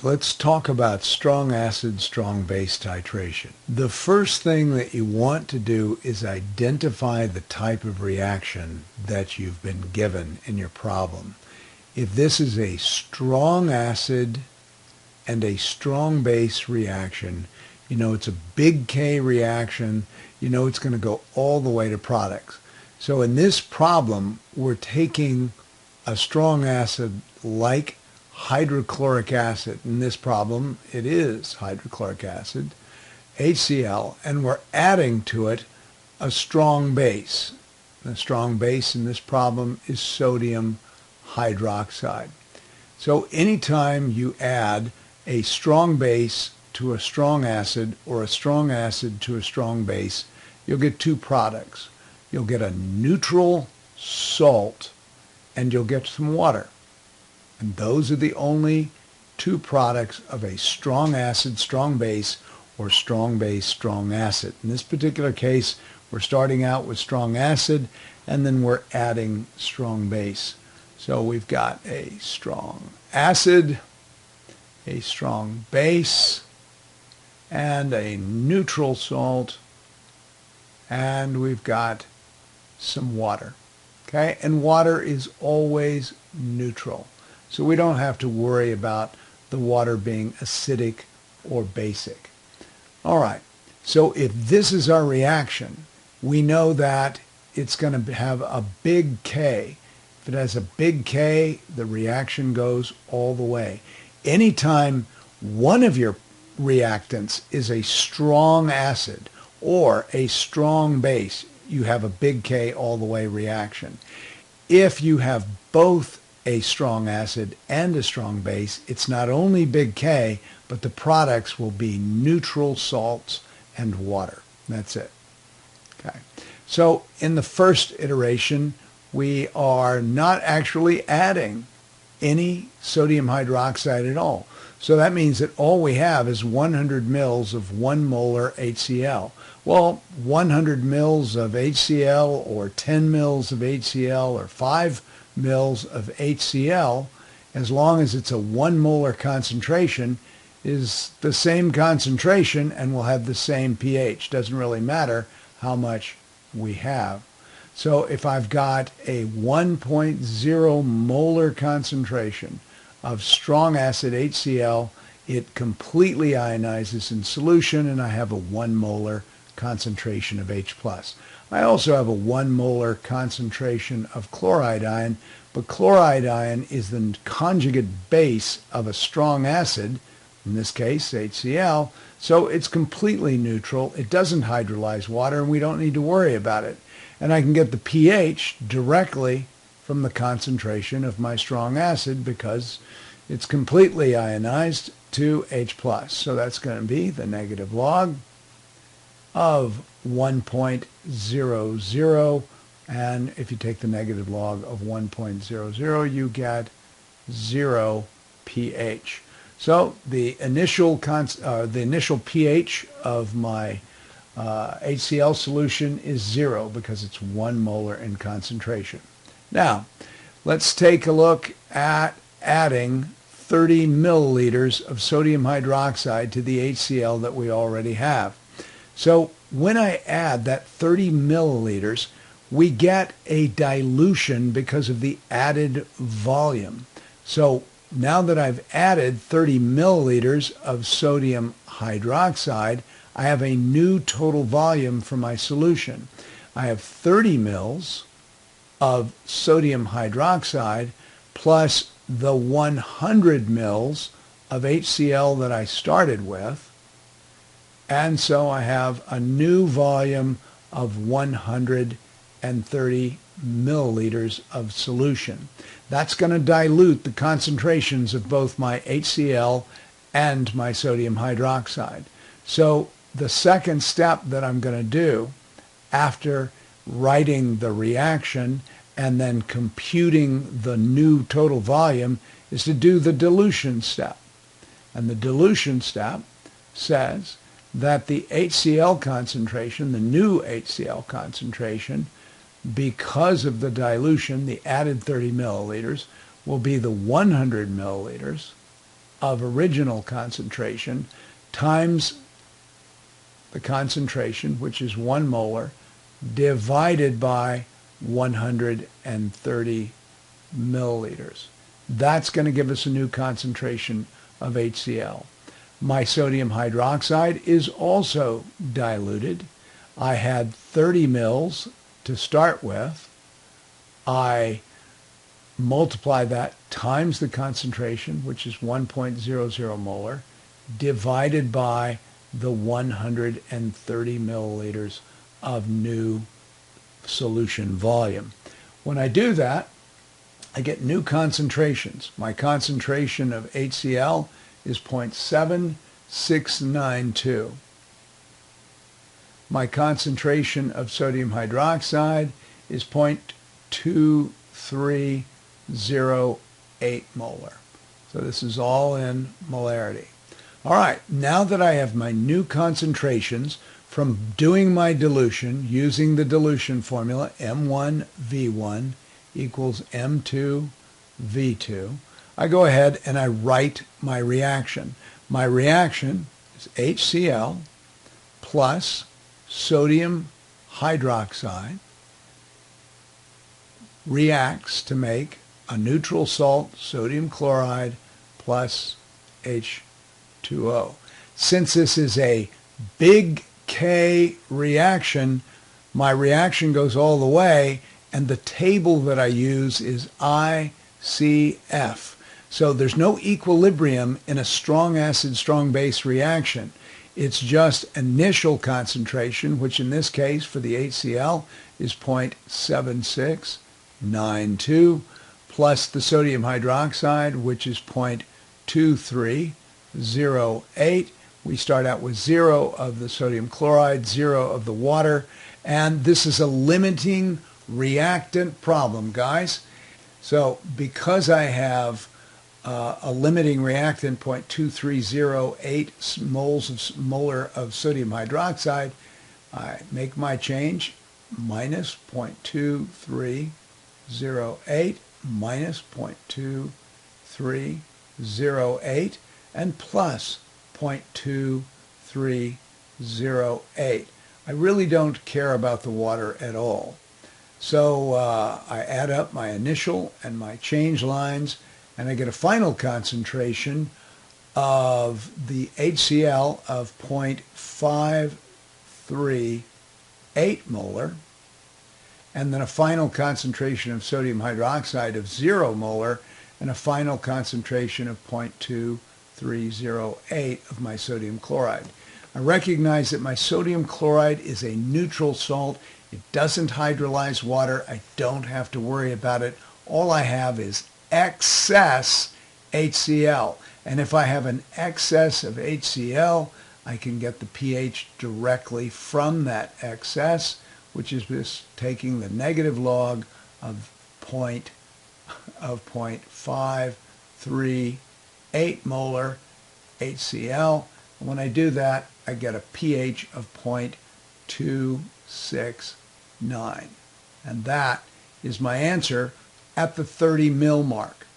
let's talk about strong acid, strong base titration. The first thing that you want to do is identify the type of reaction that you've been given in your problem. If this is a strong acid and a strong base reaction, you know it's a big K reaction, you know it's going to go all the way to products. So in this problem, we're taking a strong acid like hydrochloric acid. In this problem, it is hydrochloric acid, HCl, and we're adding to it a strong base. The strong base in this problem is sodium hydroxide. So anytime you add a strong base to a strong acid or a strong acid to a strong base, you'll get two products. You'll get a neutral salt and you'll get some water. And those are the only two products of a strong acid, strong base, or strong base, strong acid. In this particular case, we're starting out with strong acid, and then we're adding strong base. So we've got a strong acid, a strong base, and a neutral salt, and we've got some water. Okay, and water is always neutral. So we don't have to worry about the water being acidic or basic. All right, so if this is our reaction, we know that it's going to have a big K. If it has a big K, the reaction goes all the way. Anytime one of your reactants is a strong acid or a strong base, you have a big K all the way reaction. If you have both a strong acid and a strong base, it's not only big K, but the products will be neutral salts and water. That's it. Okay. So in the first iteration, we are not actually adding any sodium hydroxide at all. So that means that all we have is 100 mils of 1 molar HCl. Well, 100 mils of HCl or 10 mils of HCl or 5 mils of HCl, as long as it's a 1 molar concentration, is the same concentration and will have the same pH. Doesn't really matter how much we have. So if I've got a 1.0 molar concentration of strong acid HCl, it completely ionizes in solution, and I have a 1 molar concentration of H+. I also have a 1 molar concentration of chloride ion, but chloride ion is the conjugate base of a strong acid, in this case HCl, so it's completely neutral. It doesn't hydrolyze water, and we don't need to worry about it. And I can get the pH directly from the concentration of my strong acid because it's completely ionized to H+. So that's going to be the negative log of 1.00, and if you take the negative log of 1.00, you get 0 pH. So the initial pH of my HCl solution is 0 because it's 1 molar in concentration. Now, let's take a look at adding 30 milliliters of sodium hydroxide to the HCl that we already have. So when I add that 30 milliliters, we get a dilution because of the added volume. So now that I've added 30 milliliters of sodium hydroxide, I have a new total volume for my solution. I have 30 mils of sodium hydroxide plus the 100 mils of HCl that I started with, and so I have a new volume of 130 milliliters of solution. That's going to dilute the concentrations of both my HCl and my sodium hydroxide. So the second step that I'm going to do after writing the reaction and then computing the new total volume is to do the dilution step. And the dilution step says that the HCl concentration, the new HCl concentration, because of the dilution, the added 30 milliliters, will be the 100 milliliters of original concentration times the concentration, which is 1 molar, divided by 130 milliliters. That's going to give us a new concentration of HCl. My sodium hydroxide is also diluted. I had 30 mils to start with. I multiply that times the concentration, which is 1.00 molar, divided by the 130 milliliters of new solution volume. When I do that, I get new concentrations. My concentration of HCl is 0.7692. My concentration of sodium hydroxide is 0.2308 molar. So this is all in molarity. All right, now that I have my new concentrations from doing my dilution using the dilution formula, M1V1 equals M2V2, I go ahead and I write my reaction. My reaction is HCl plus sodium hydroxide reacts to make a neutral salt, sodium chloride, plus H2O. Since this is a big K reaction, my reaction goes all the way, and the table that I use is ICF. So there's no equilibrium in a strong acid, strong base reaction. It's just initial concentration, which in this case for the HCl is 0.7692, plus the sodium hydroxide, which is 0.2308. We start out with 0 of the sodium chloride, 0 of the water, and this is a limiting reactant problem, guys. So because I have a limiting reactant, 0.2308 molar of sodium hydroxide, I make my change minus 0.2308 minus 0.2308 and plus 0.2308. I really don't care about the water at all. So I add up my initial and my change lines, and I get a final concentration of the HCl of 0.538 molar, and then a final concentration of sodium hydroxide of 0 molar, and a final concentration of 0.2308 of my sodium chloride. I recognize that my sodium chloride is a neutral salt. It doesn't hydrolyze water. I don't have to worry about it. All I have is excess HCl. And if I have an excess of HCl, I can get the pH directly from that excess, which is just taking the negative log of 0.538 molar HCl. And when I do that, I get a pH of 0.269. And that is my answer at the 30 mil mark.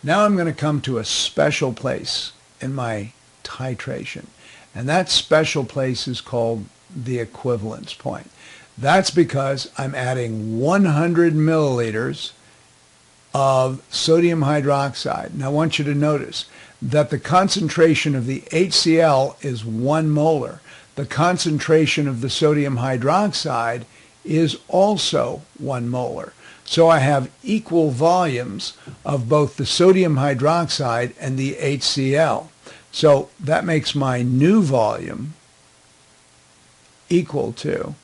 Now I'm going to come to a special place in my titration. And that special place is called the equivalence point. That's because I'm adding 100 milliliters of sodium hydroxide. Now I want you to notice that the concentration of the HCl is 1 molar. The concentration of the sodium hydroxide is also 1 molar. So I have equal volumes of both the sodium hydroxide and the HCl. So that makes my new volume equal to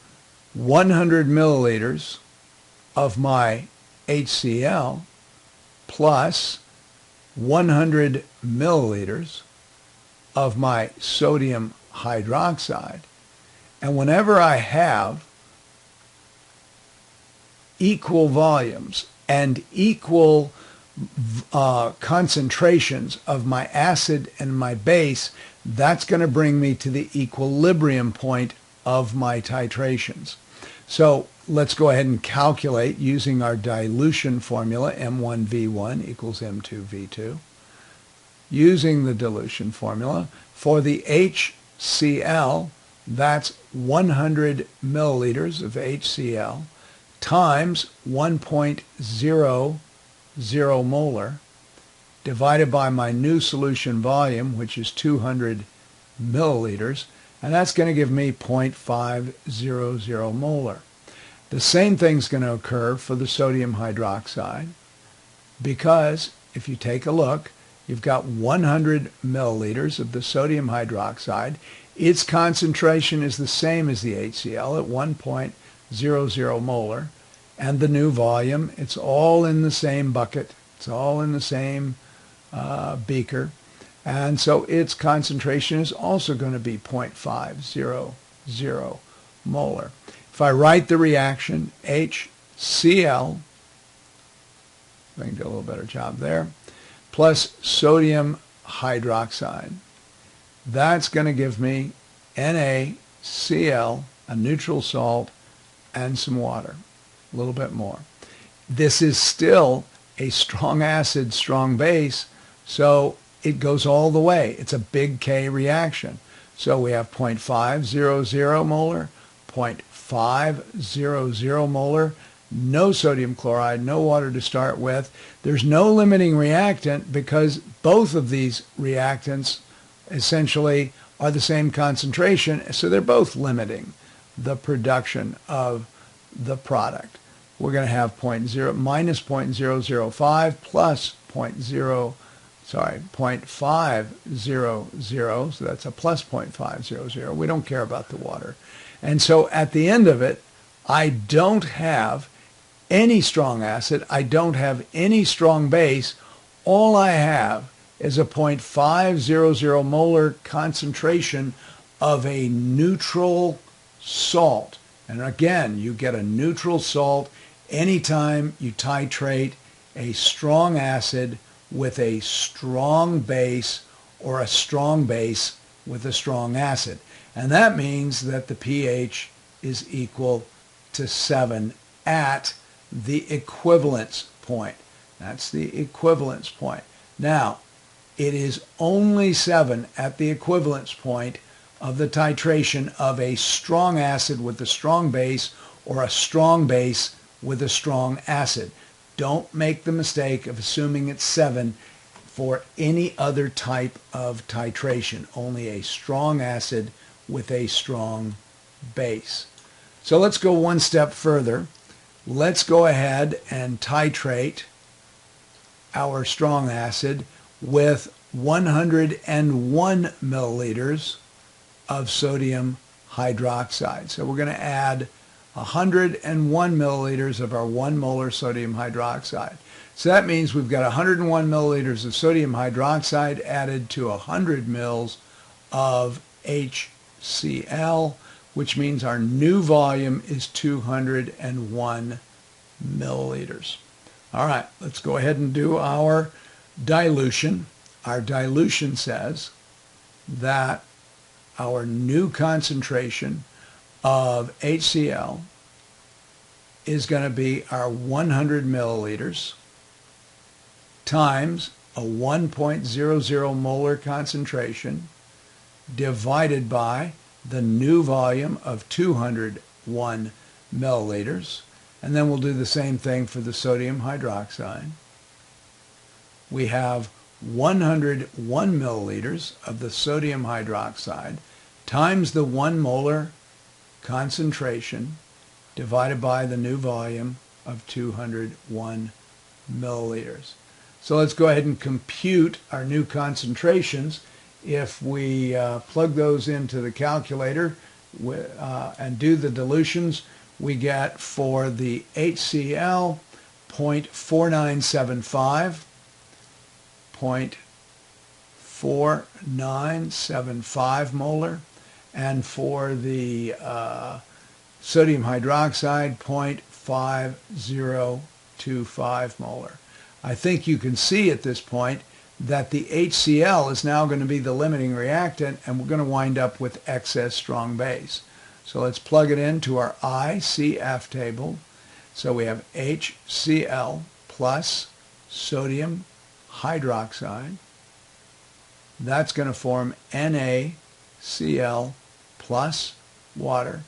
100 milliliters of my HCl plus 100 milliliters of my sodium hydroxide. And whenever I have equal volumes and equal concentrations of my acid and my base, that's going to bring me to the equilibrium point of my titrations. So let's go ahead and calculate using our dilution formula, M1V1 equals M2V2. using the dilution formula. For the HCl, that's 100 milliliters of HCl times 1.00 molar divided by my new solution volume, which is 200 milliliters, and that's going to give me 0.500 molar. The same thing's going to occur for the sodium hydroxide, because if you take a look, you've got 100 milliliters of the sodium hydroxide. Its concentration is the same as the HCl at 1.00 molar, and the new volume, it's all in the same bucket, it's all in the same beaker, and so its concentration is also going to be 0.500 molar. If I write the reaction, HCl, I can do a little better job there, plus sodium hydroxide, that's going to give me NaCl, a neutral salt, and some water, a little bit more. This is still a strong acid, strong base, so it goes all the way. It's a big K reaction. So we have 0.500 molar, 0.500 molar, no sodium chloride, no water to start with. There's no limiting reactant because both of these reactants essentially are the same concentration, so they're both limiting the production of the product. We're going to have minus 0.005 plus 0.500, so that's a plus 0.500. We don't care about the water. And so at the end of it, I don't have any strong acid, I don't have any strong base. All I have is a 0.500 molar concentration of a neutral salt. And again, you get a neutral salt anytime you titrate a strong acid with a strong base or a strong base with a strong acid. And that means that the pH is equal to 7 at the equivalence point. That's the equivalence point. Now, it is only 7 at the equivalence point of the titration of a strong acid with a strong base or a strong base with a strong acid. Don't make the mistake of assuming it's 7 for any other type of titration. Only a strong acid with a strong base. So let's go one step further. Let's go ahead and titrate our strong acid with 101 milliliters of sodium hydroxide. So we're going to add 101 milliliters of our 1 molar sodium hydroxide. So that means we've got 101 milliliters of sodium hydroxide added to 100 mils of HCl, which means our new volume is 201 milliliters. All right, let's go ahead and do our dilution. Our dilution says that our new concentration of HCl is going to be our 100 milliliters times a 1.00 molar concentration divided by the new volume of 201 milliliters. And then we'll do the same thing for the sodium hydroxide. We have 101 milliliters of the sodium hydroxide times the 1 molar concentration divided by the new volume of 201 milliliters. So let's go ahead and compute our new concentrations. If we plug those into the calculator and do the dilutions, we get for the HCl 0.4975, 0.4975 molar, and for the sodium hydroxide 0.5025 molar. I think you can see at this point that the HCl is now going to be the limiting reactant, and we're going to wind up with excess strong base. So let's plug it into our ICF table. So we have HCl plus sodium hydroxide That's going to form NaCl plus water.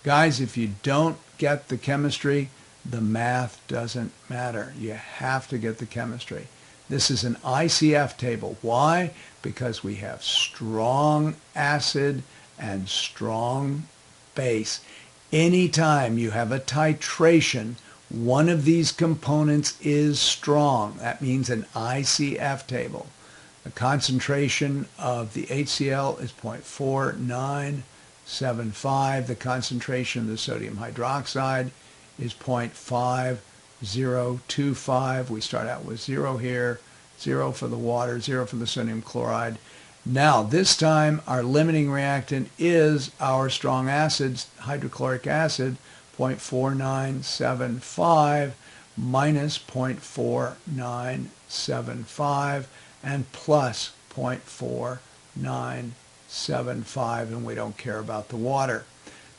Guys, if you don't get the chemistry, the math doesn't matter. You have to get the chemistry. This is an ICF table. Why? Because we have strong acid and strong base. Anytime you have a titration, one of these components is strong. That means an ICF table. The concentration of the HCl is 0.4975. The concentration of the sodium hydroxide is 0.5025. We start out with 0 here, 0 for the water, 0 for the sodium chloride. Now, this time, our limiting reactant is our strong acid, hydrochloric acid, 0.4975 minus 0.4975 and plus 0.4975, and we don't care about the water.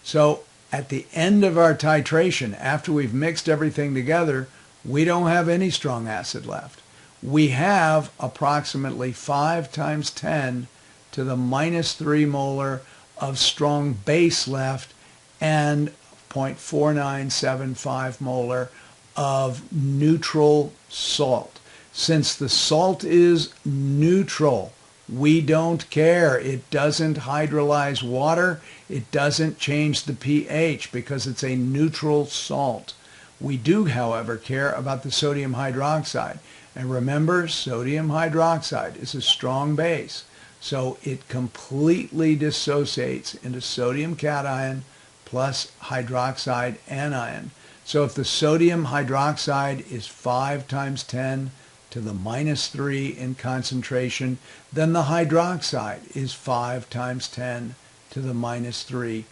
So at the end of our titration, after we've mixed everything together, we don't have any strong acid left. We have approximately 5 times 10 to the minus 3 molar of strong base left and 0.4975 molar of neutral salt. Since the salt is neutral, we don't care. It doesn't hydrolyze water. It doesn't change the pH because it's a neutral salt. We do, however, care about the sodium hydroxide. And remember, sodium hydroxide is a strong base, so it completely dissociates into sodium cation plus hydroxide anion. So if the sodium hydroxide is 5 times 10 to the minus 3 in concentration, then the hydroxide is 5 times 10 to the minus 3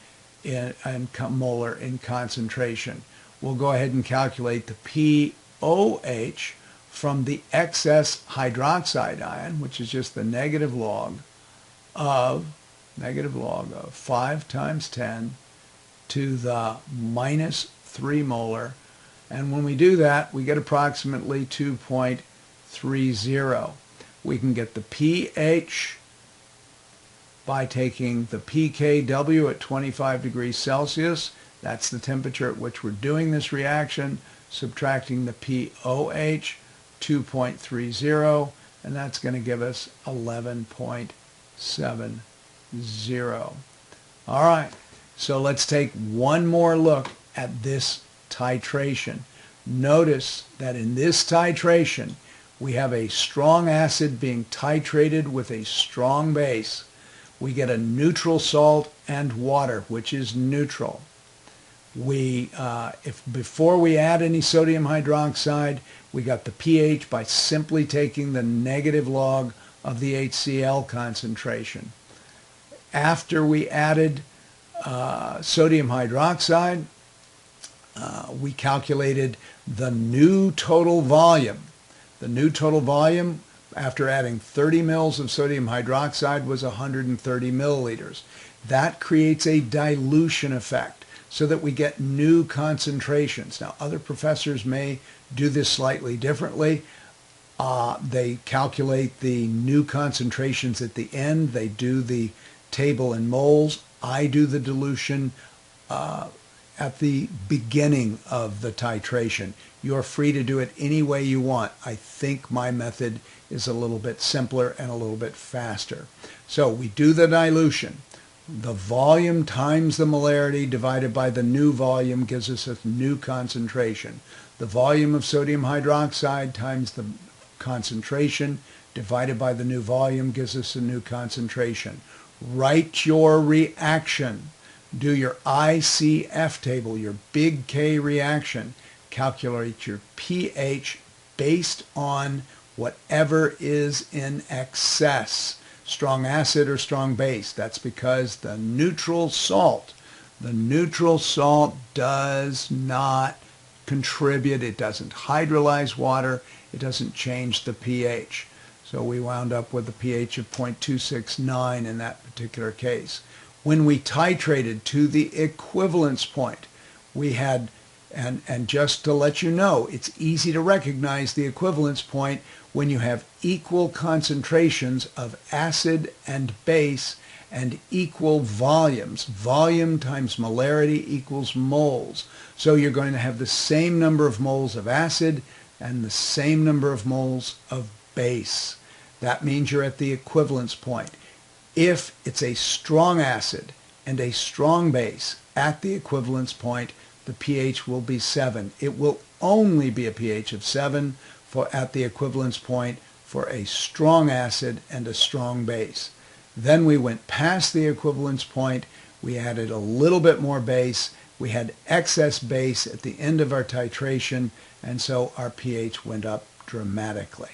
in molar in concentration. We'll go ahead and calculate the pOH from the excess hydroxide ion, which is just the negative log of 5 times 10 to the minus 3 molar. And when we do that, we get approximately 2.30. We can get the pH by taking the pKw at 25 degrees Celsius. That's the temperature at which we're doing this reaction. Subtracting the pOH, 2.30, and that's going to give us 11.70. All right, so let's take one more look at this titration. Notice that in this titration, we have a strong acid being titrated with a strong base. We get a neutral salt and water, which is neutral. Before we add any sodium hydroxide, we got the pH by simply taking the negative log of the HCl concentration. After we added sodium hydroxide, we calculated the new total volume. The new total volume after adding 30 mils of sodium hydroxide was 130 milliliters. That creates a dilution effect so that we get new concentrations. Now, other professors may do this slightly differently. They calculate the new concentrations at the end. They do the table in moles. I do the dilution at the beginning of the titration. You're free to do it any way you want. I think my method is a little bit simpler and a little bit faster. So we do the dilution. The volume times the molarity divided by the new volume gives us a new concentration. The volume of sodium hydroxide times the concentration divided by the new volume gives us a new concentration. Write your reaction. Do your ICF table, your big K reaction. Calculate your pH based on whatever is in excess. Strong acid or strong base. That's because the neutral salt does not contribute. It doesn't hydrolyze water. It doesn't change the pH. So we wound up with a pH of 0.269 in that particular case. When we titrated to the equivalence point, we had, and just to let you know, it's easy to recognize the equivalence point. when you have equal concentrations of acid and base and equal volumes. Volume times molarity equals moles. So you're going to have the same number of moles of acid and the same number of moles of base. That means you're at the equivalence point. If it's a strong acid and a strong base at the equivalence point, the pH will be 7. It will only be a pH of 7 at the equivalence point for a strong acid and a strong base. Then we went past the equivalence point. We added a little bit more base. We had excess base at the end of our titration, and so our pH went up dramatically.